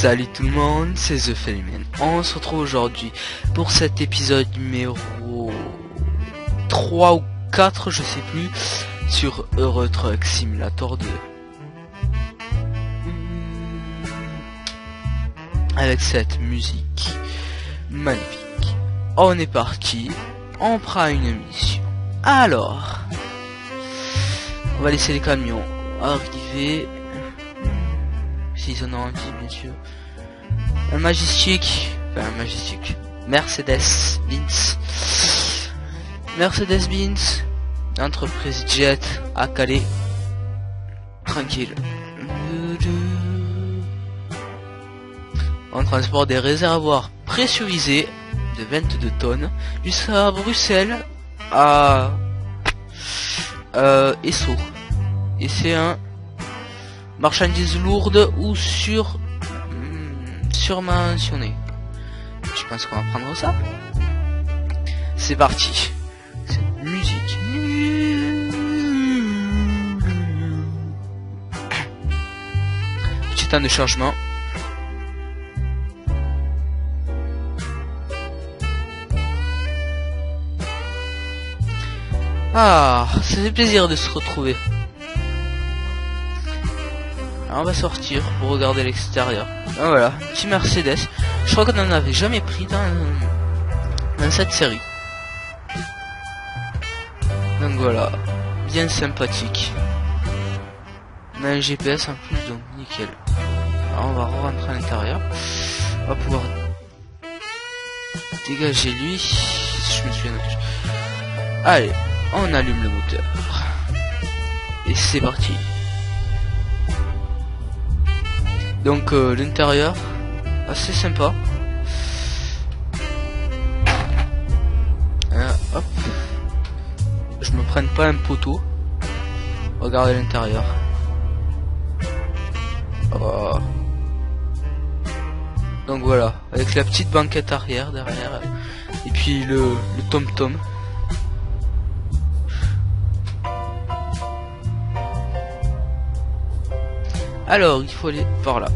Salut tout le monde, c'est The Phenomen. On se retrouve aujourd'hui pour cet épisode numéro 3 ou 4, je sais plus, sur Euro Truck Simulator 2. Avec cette musique magnifique. On est parti, on prend une mission. Alors, on va laisser les camions arriver. S'ils en ont envie, bien sûr. Un Majestic, enfin un Majestic, Mercedes-Benz, entreprise Jet à Calais, tranquille. On transporte des réservoirs pressurisés de 22 tonnes jusqu'à Bruxelles à Esso. Et c'est un marchandises lourdes ou surmentionnées. Je pense qu'on va prendre ça. C'est parti. Cette musique. Petit temps de changement. Ah, ça fait plaisir de se retrouver. Alors on va sortir pour regarder l'extérieur. Ah, voilà, petit Mercedes. Je crois qu'on n'en avait jamais pris dans cette série. Donc voilà, bien sympathique. On a un GPS en plus, donc nickel. Alors on va rentrer à l'intérieur. On va pouvoir dégager lui. Je me souviens. Allez, on allume le moteur. Et c'est parti. Donc l'intérieur assez sympa. Hop, je me prenne pas un poteau. Regardez l'intérieur. Oh. Donc voilà, avec la petite banquette arrière derrière, et puis le tom-tom. Alors, il faut aller par là.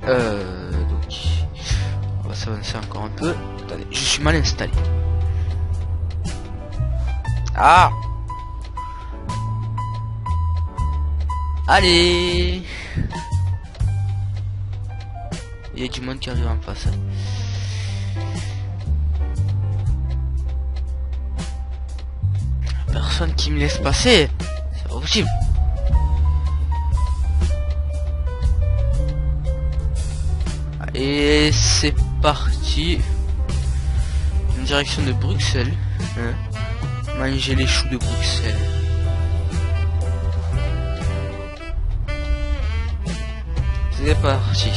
Donc, on va s'avancer encore un peu. Attendez, je suis mal installé. Ah! Allez! Il y a du monde qui arrive en face. Personne qui me laisse passer. C'est pas possible. Et c'est parti. En direction de Bruxelles. Manger les choux de Bruxelles. C'est parti.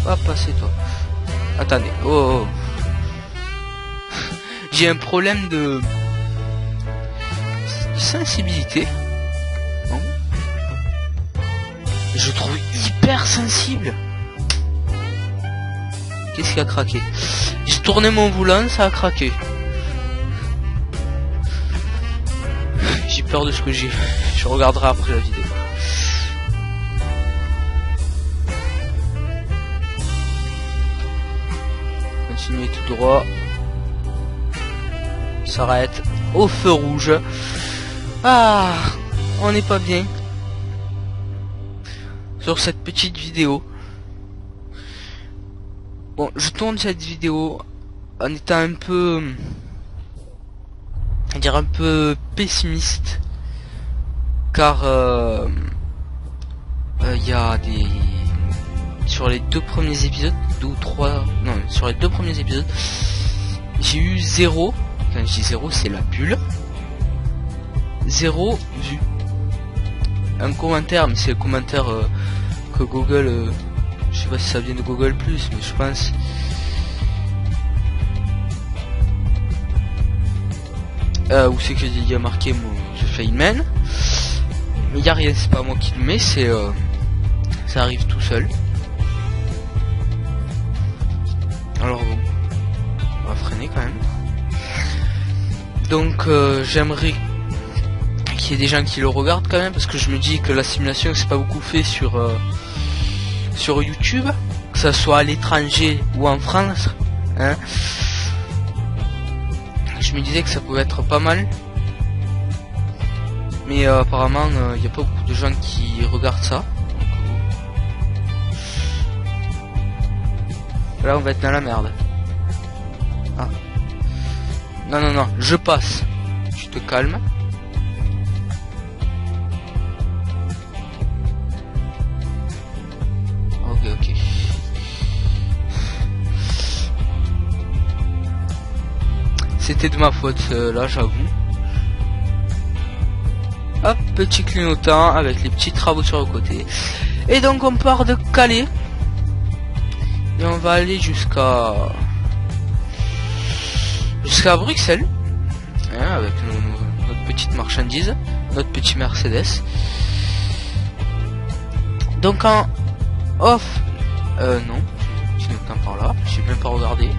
Va passer toi. Attendez. Oh. J'ai un problème de sensibilité. Je trouve hyper sensible. Qu'est-ce qui a craqué? J'ai tourné mon volant, ça a craqué. J'ai peur de ce que j'ai. Je regarderai après la vidéo. Continuez tout droit. S'arrête au feu rouge. Ah, on n'est pas bien sur cette petite vidéo. Bon, je tourne cette vidéo en étant un peu, un peu pessimiste, car il y a des, sur les deux premiers épisodes, sur les deux premiers épisodes, j'ai eu 0. Quand je dis 0, c'est la bulle. 0 vue. Un commentaire, mais c'est le commentaire que Google, je sais pas si ça vient de Google+, mais je pense. Où c'est que il y a marqué The Phenomen, mais il y a rien, c'est pas moi qui le mets, c'est ça arrive tout seul. Alors bon, on va freiner quand même. Donc j'aimerais qu'il y ait des gens qui le regardent quand même, parce que je me dis que la simulation c'est pas beaucoup fait sur YouTube, que ça soit à l'étranger ou en France, hein. Je me disais que ça pouvait être pas mal, mais apparemment il n'y a pas beaucoup de gens qui regardent ça. Là on va être dans la merde. Ah. Non non non, je passe. Tu te calmes. Ok. C'était de ma faute là, j'avoue. Hop, petit clignotant avec les petits travaux sur le côté. Et donc on part de Calais. Et on va aller jusqu'à Bruxelles, hein, avec notre petite marchandise, notre petit Mercedes. Donc en off, non, tu n'entends par là, j'ai même pas regardé.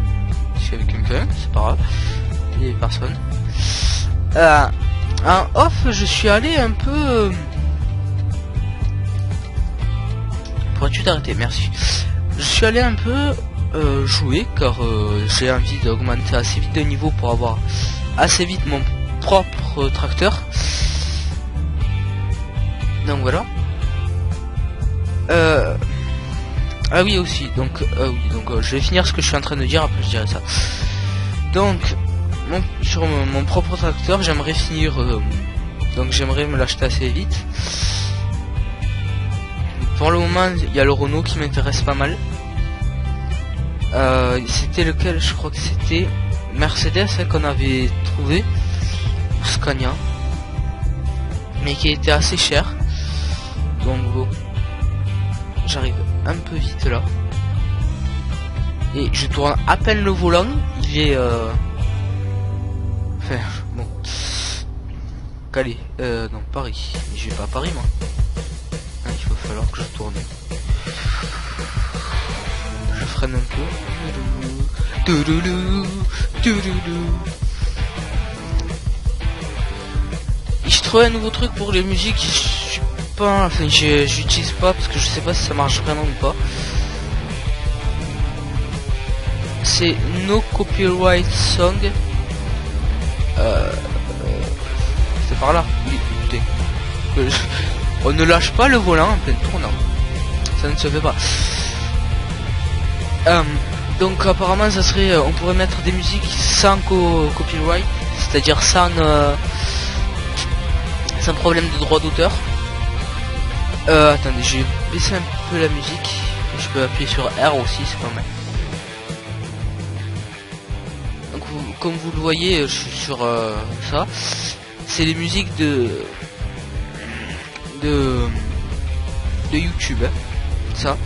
Je suis avec quelqu'un, c'est pas grave, il y avait personne. En off, je suis allé un peu. Pourrais-tu t'arrêter, merci. Je suis allé un peu jouer car j'ai envie d'augmenter assez vite de niveau pour avoir assez vite mon propre tracteur. Donc voilà. Ah oui aussi, donc je vais finir ce que je suis en train de dire, après je dirai ça. Donc sur mon propre tracteur, j'aimerais finir, donc j'aimerais me l'acheter assez vite. Pour le moment, il y a le Renault qui m'intéresse pas mal. C'était lequel? Je crois que c'était Mercedes qu'on avait trouvé, Scania, mais qui était assez cher. Donc bon, j'arrive un peu vite là et je tourne à peine le volant. Il est enfin bon, Calais, non Paris. Je vais pas à Paris moi. Ah, il va falloir que je tourne. Je freine un peu. Et je trouve un nouveau truc pour les musiques. Je suis pas, enfin j'utilise pas parce que je sais pas si ça marche vraiment ou pas. C'est No Copyright Song. C'est par là. Oui, écoutez. On ne lâche pas le volant en plein tournant. Ça ne se fait pas. Donc apparemment ça serait, on pourrait mettre des musiques sans copyright, c'est-à-dire sans problème de droit d'auteur. Attendez, je vais baisser un peu la musique. Je peux appuyer sur R aussi, c'est pas mal. Donc comme vous le voyez, je suis sur ça. C'est les musiques de YouTube, hein, ça.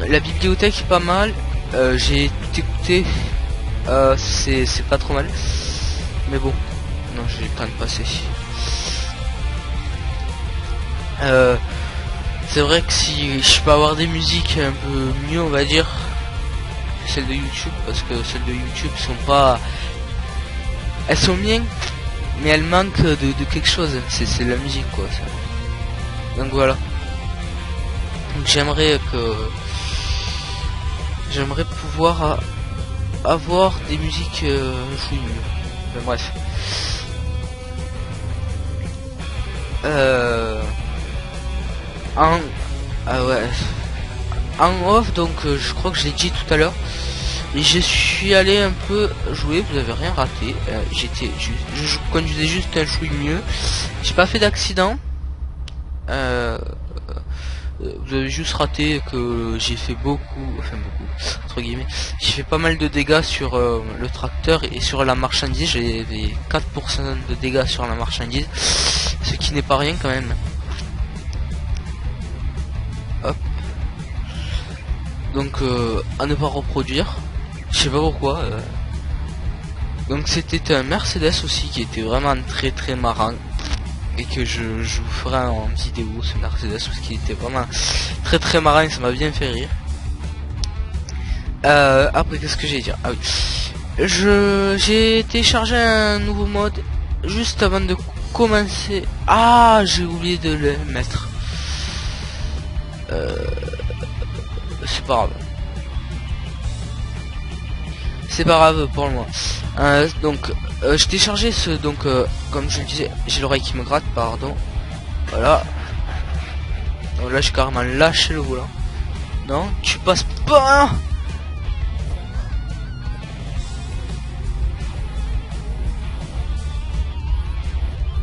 La bibliothèque est pas mal. J'ai tout écouté. C'est pas trop mal. Mais bon, non, j'ai le temps de passer. C'est vrai que si je peux avoir des musiques un peu mieux, on va dire, que celles de YouTube, parce que celles de YouTube sont pas, elles sont bien, mais elles manquent de quelque chose. C'est la musique quoi. Ça. Donc voilà. Donc j'aimerais pouvoir avoir des musiques jouées mieux. Enfin, bref. En off, donc je crois que je l'ai dit tout à l'heure, et je suis allé un peu jouer. Vous avez rien raté. Je conduisais juste un chouille mieux. J'ai pas fait d'accident. Vous avez juste raté que j'ai fait beaucoup entre guillemets, j'ai fait pas mal de dégâts sur le tracteur et sur la marchandise. J'avais 4% de dégâts sur la marchandise, ce qui n'est pas rien quand même. Hop. Donc à ne pas reproduire, je sais pas pourquoi. Donc c'était un Mercedes aussi qui était vraiment très marrant, et que je vous ferai en vidéo, ce Mercedes, parce qu'il était vraiment très marrant et ça m'a bien fait rire. Après, qu'est-ce que j'ai dire? Ah oui, j'ai téléchargé un nouveau mode juste avant de commencer... Ah, j'ai oublié de le mettre. C'est pas grave. C'est pas grave pour moi. Donc, je téléchargeais ce... Donc, comme je le disais, j'ai l'oreille qui me gratte, pardon. Voilà. Donc là, j'ai carrément lâché le volant. Non, tu passes pas.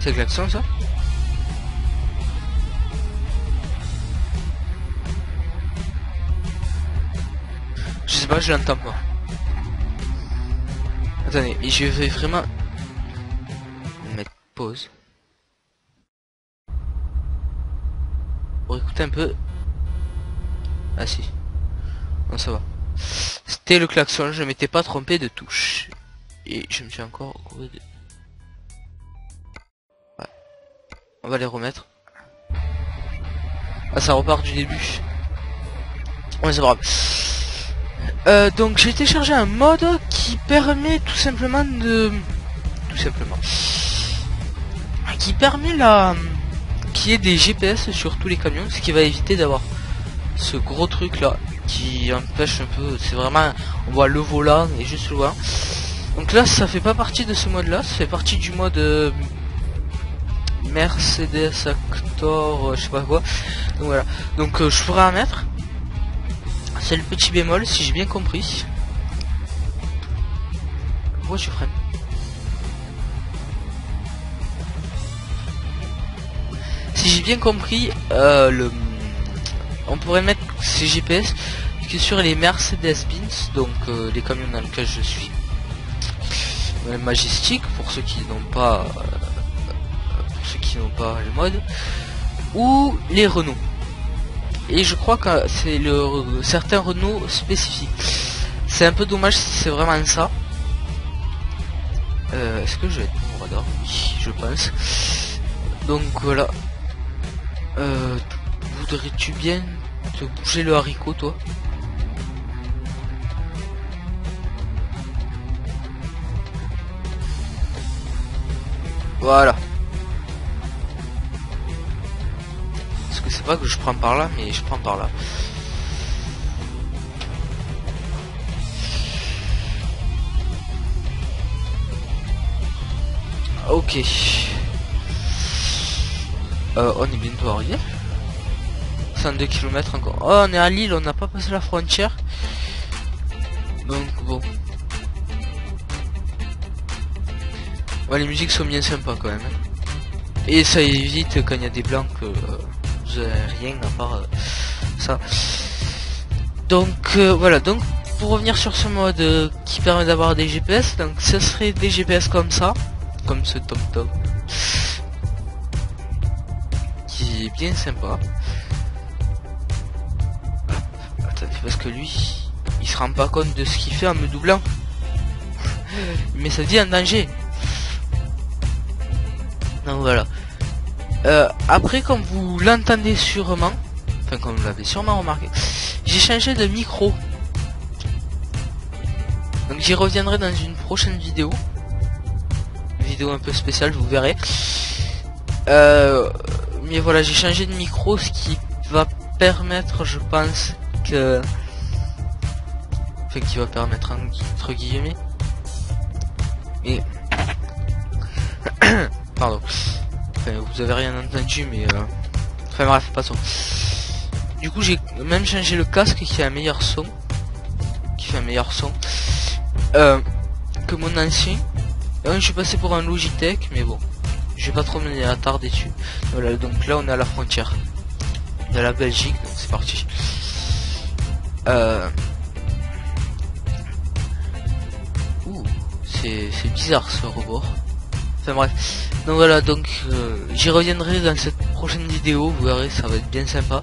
C'est klaxon ça? Je sais pas, je l'entends pas. Attendez, je vais vraiment mettre pause pour écouter un peu. Ah si, non ça va. C'était le klaxon, je m'étais pas trompé de touche. Et je me suis encore couru de... Ouais. On va les remettre. Ah ça repart du début. Ouais c'est grave. Donc j'ai téléchargé un mode qui permet tout simplement de... Qui permet la... Qui est des GPS sur tous les camions, ce qui va éviter d'avoir ce gros truc là qui empêche un peu, c'est vraiment, on voit le volant et juste le volant. Donc là ça fait pas partie de ce mode là, ça fait partie du mode Mercedes Actor, je sais pas quoi. Donc voilà, donc je pourrais en mettre. C'est le petit bémol si j'ai bien compris. Pourquoi tu freines? Si j'ai bien compris, on pourrait mettre ces GPS que sur les Mercedes-Benz, donc les camions dans lesquels je suis. Majestic pour ceux qui n'ont pas, le mode, ou les Renault. Et je crois que c'est certains Renault spécifiques. C'est un peu dommage si c'est vraiment ça. Est-ce que je vais être bon radar? Oui, je pense. Donc voilà. Voudrais-tu bien te bouger le haricot, toi? Voilà. Parce que c'est pas que je prends par là, mais je prends par là. Ok. On est bientôt arrivé. 102 km encore. Oh, on est à Lille, on n'a pas passé la frontière. Donc bon. Ouais, les musiques sont bien sympas quand même. Et ça évite quand il y a des blancs que vous avez rien à part ça. Donc voilà, donc pour revenir sur ce mode qui permet d'avoir des GPS, donc ce serait des GPS comme ça, comme ce TomTom, qui est bien sympa. Attendez, parce que lui, il se rend pas compte de ce qu'il fait en me doublant. Il met sa vie en danger. Donc voilà. Après, comme vous l'entendez sûrement, enfin comme vous l'avez sûrement remarqué, j'ai changé de micro. Donc j'y reviendrai dans une prochaine vidéo. Une vidéo un peu spéciale, vous verrez. Mais voilà, j'ai changé de micro, ce qui va permettre, je pense, que... Enfin, qui va permettre, entre guillemets. Et... Pardon. Enfin, vous avez rien entendu, mais... Enfin bref, passons. Du coup, j'ai même changé le casque qui a un meilleur son. Qui fait un meilleur son. Que mon ancien. Je suis passé pour un Logitech, mais bon. Je vais pas trop me attarder dessus. Voilà, donc là, on est à la frontière de la Belgique, donc c'est parti. Ouh, c'est bizarre ce rebord. Enfin bref. Donc voilà, donc j'y reviendrai dans cette prochaine vidéo, vous verrez, ça va être bien sympa.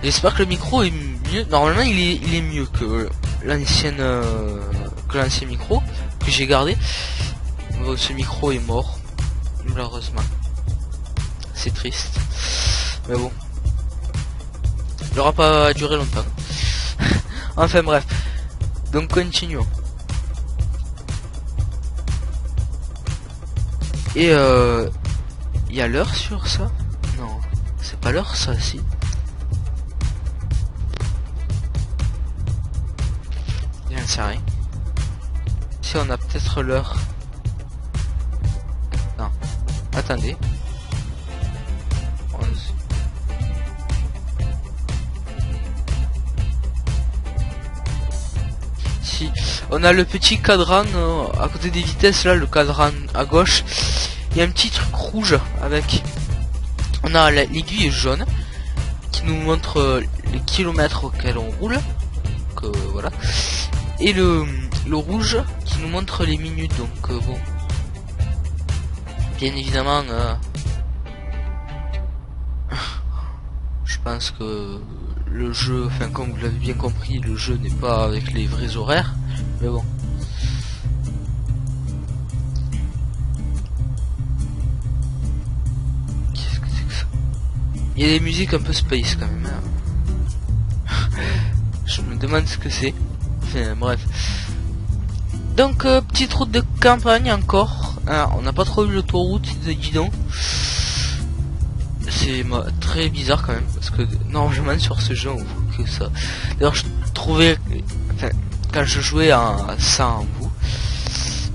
J'espère que le micro est mieux. Normalement il est mieux que l'ancien micro que j'ai gardé. Bon, ce micro est mort, malheureusement. C'est triste. Mais bon. Il n'aura pas duré longtemps. Enfin bref. Donc continuons. Et Il y a l'heure sur ça? Non, c'est pas l'heure ça, si. J'en sais rien. Si on a peut-être l'heure. Non. Attendez. 11. Si. On a le petit cadran à côté des vitesses là, le cadran à gauche. Il y a un petit truc rouge avec. On a l'aiguille jaune qui nous montre les kilomètres auxquels on roule. Donc voilà. Et le rouge qui nous montre les minutes. Donc bon. Bien évidemment, je pense que le jeu, enfin comme vous l'avez bien compris, le jeu n'est pas avec les vrais horaires. Mais bon. Qu'est-ce que c'est que ça? Il y a des musiques un peu space quand même. Hein. Je me demande ce que c'est. Enfin, bref. Donc petite route de campagne encore. Ah, on n'a pas trop eu l'autoroute, dis donc. C'est très bizarre quand même parce que normalement sur ce jeu on voit que ça. D'ailleurs je trouvais, enfin, quand je jouais à ça en vous,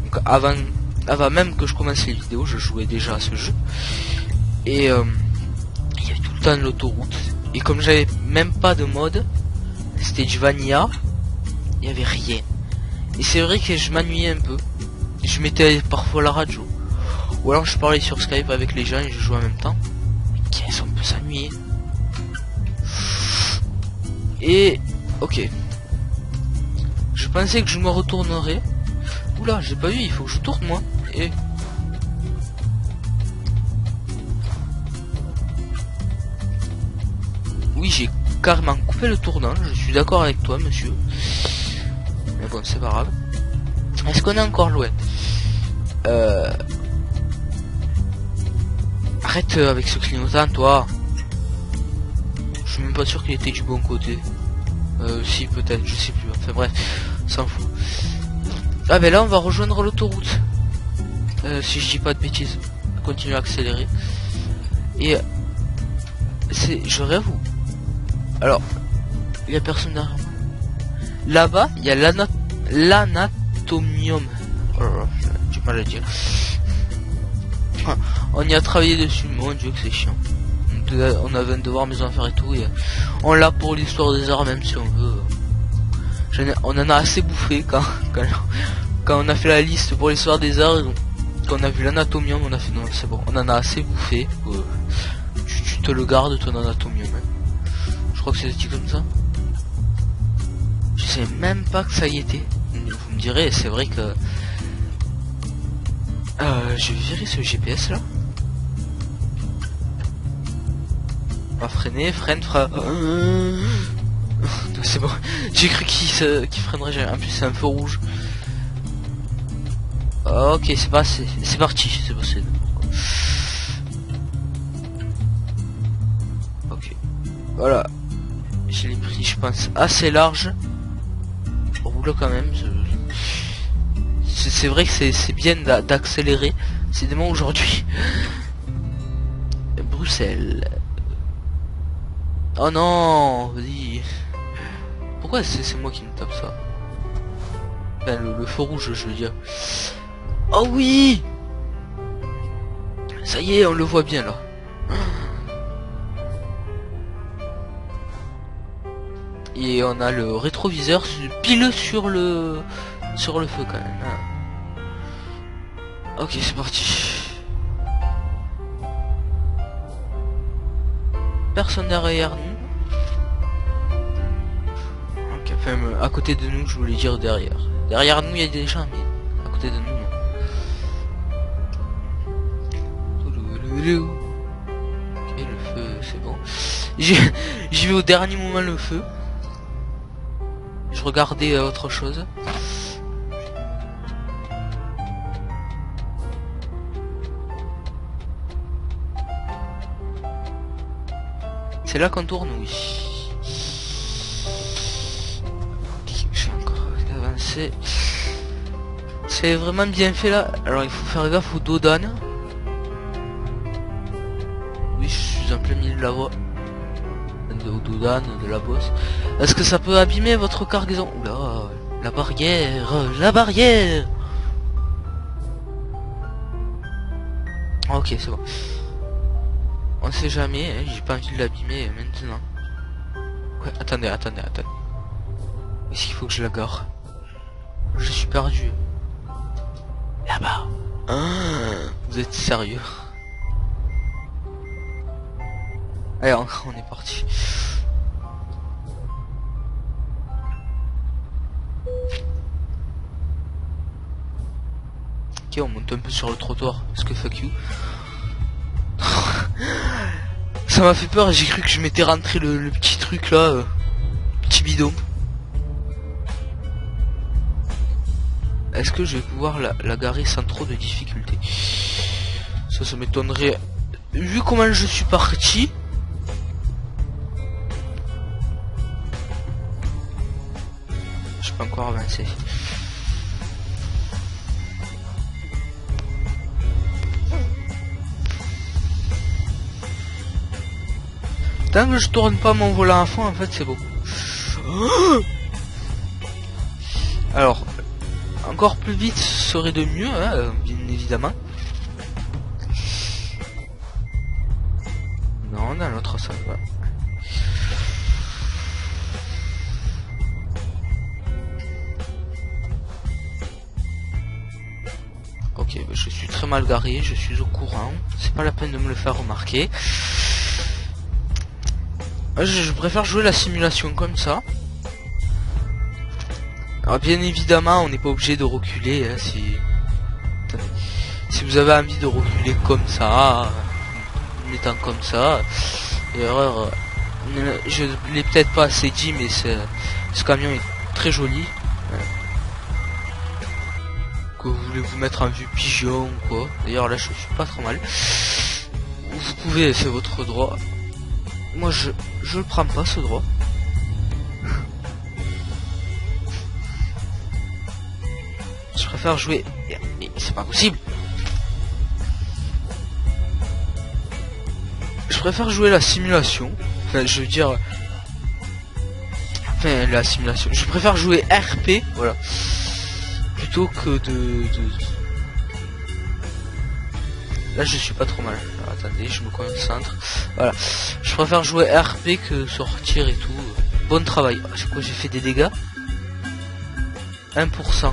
donc avant même que je commence les vidéos, je jouais déjà à ce jeu et il y avait tout le temps de l'autoroute et comme j'avais même pas de mode, c'était du vanilla, il y avait rien et c'est vrai que je m'ennuyais un peu. Je mettais parfois la radio ou alors je parlais sur Skype avec les gens et je jouais en même temps. Qu'est-ce qu'on peut s'ennuyer. Et ok. Je pensais que je me retournerais. Oula, j'ai pas vu, il faut que je tourne moi. Et oui, j'ai carrément coupé le tournant. Je suis d'accord avec toi, monsieur. Mais bon, c'est pas grave. Est-ce qu'on est encore loin? Arrête avec ce clignotant, toi. Je suis même pas sûr qu'il était du bon côté. Si, peut-être, je sais plus. Enfin bref, s'en fout. Ah ben là, on va rejoindre l'autoroute. Si je dis pas de bêtises. Continue à accélérer. Et je rêve où? Alors, il y a personne derrière moi. Là-bas, il y a l'anatomium. Oh, j'ai du mal à dire. On y a travaillé dessus, mon dieu que c'est chiant. On avait un devoir maison à faire et tout, et on l'a pour l'histoire des arts même si on veut. On en a assez bouffé quand on a fait la liste pour l'histoire des arts, quand on a vu l'anatomium, on a fait non c'est bon, on en a assez bouffé. Tu te le gardes ton anatomium. Hein. Je crois que c'est dit comme ça. Je sais même pas que ça y était. Vous me direz, c'est vrai que je vais virer ce GPS là. On va freiner, freine. C'est bon. J'ai cru qu'il freinerait. En plus c'est un feu rouge. Ok, c'est passé. C'est parti. C'est passé. Ok. Voilà. Je l'ai pris, je pense, assez large. Roule quand même. C'est vrai que c'est bien d'accélérer. C'est des mots aujourd'hui. Bruxelles. Oh non, vas-y. Pourquoi c'est moi qui me tape ça? Ben, le feu rouge, je veux dire. Oh oui. Ça y est, on le voit bien là. Et on a le rétroviseur pile sur le feu quand même. Ok, c'est parti. Personne derrière nous. Ok, enfin à côté de nous, je voulais dire derrière. Derrière nous, il y a des gens, mais à côté de nous, non. Ok, le feu, c'est bon. J'y vais au dernier moment le feu. Je regardais autre chose. C'est là qu'on tourne, oui. J'ai encore avancé. C'est vraiment bien fait là. Alors il faut faire gaffe aux dos d'âne. la voix de Dan, de la bosse. Est-ce que ça peut abîmer votre cargaison? Oula, la barrière, la barrière. Ok, c'est bon. On sait jamais, hein, j'ai pas envie de l'abîmer maintenant. Ouais, attendez. Est-ce qu'il faut que je la gare? Je suis perdu. Là-bas. Vous êtes sérieux? Allez, on est parti. Ok, on monte un peu sur le trottoir, parce que fuck you. Ça m'a fait peur, j'ai cru que je m'étais rentré le petit truc là, petit bidon. Est-ce que je vais pouvoir la garer sans trop de difficultés? Ça m'étonnerait. Vu comment je suis parti. Je peux encore avancer. Tant que je tourne pas mon volant à fond, en fait, c'est bon. Alors, encore plus vite serait de mieux, hein, bien évidemment. Non, dans l'autre ça va. Ok, bah, je suis très mal garé, je suis au courant. C'est pas la peine de me le faire remarquer. Je préfère jouer la simulation comme ça. Alors bien évidemment, on n'est pas obligé de reculer. Hein, si vous avez envie de reculer comme ça, en étant comme ça, erreur. Je l'ai peut-être pas assez dit, mais ce camion est très joli. Que vous voulez vous mettre en vue pigeon ou quoi. D'ailleurs là, je suis pas trop mal. Vous pouvez, c'est votre droit. Moi je le prends pas ce droit. Je préfère jouer. Mais c'est pas possible. Je préfère jouer la simulation. Enfin je veux dire. Enfin la simulation. Je préfère jouer RP, voilà. Plutôt que de... Là je suis pas trop mal. Alors, attendez, je me concentre. Voilà. Je préfère jouer RP que sortir et tout. Bon travail. C'est quoi, j'ai fait des dégâts? 1%.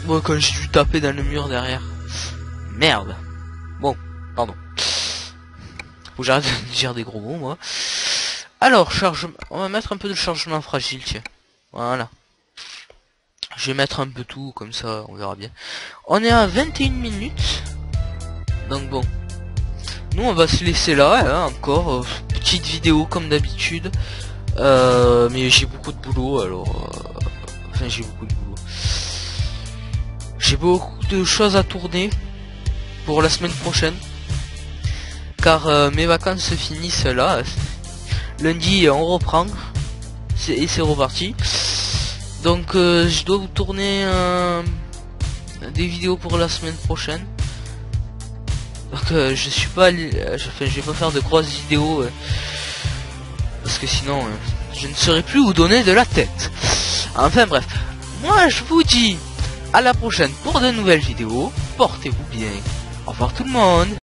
Bon, quand j'ai dû taper dans le mur derrière. Merde. Bon, pardon. Faut que j'arrête de dire des gros mots, moi. Alors, chargement. On va mettre un peu de chargement fragile, tiens. Voilà. Je vais mettre un peu tout, comme ça, on verra bien. On est à 21 minutes. Donc bon. Nous, on va se laisser là, hein, encore. Petite vidéo, comme d'habitude. Mais j'ai beaucoup de boulot, alors... Enfin, j'ai beaucoup de boulot. J'ai beaucoup de choses à tourner pour la semaine prochaine. Car mes vacances se finissent là. Lundi, on reprend. Et c'est reparti. Donc je dois vous tourner des vidéos pour la semaine prochaine. Donc je suis pas, je vais pas faire de grosses vidéos parce que sinon je ne saurais plus où donner de la tête. Enfin bref, moi je vous dis à la prochaine pour de nouvelles vidéos. Portez-vous bien. Au revoir tout le monde.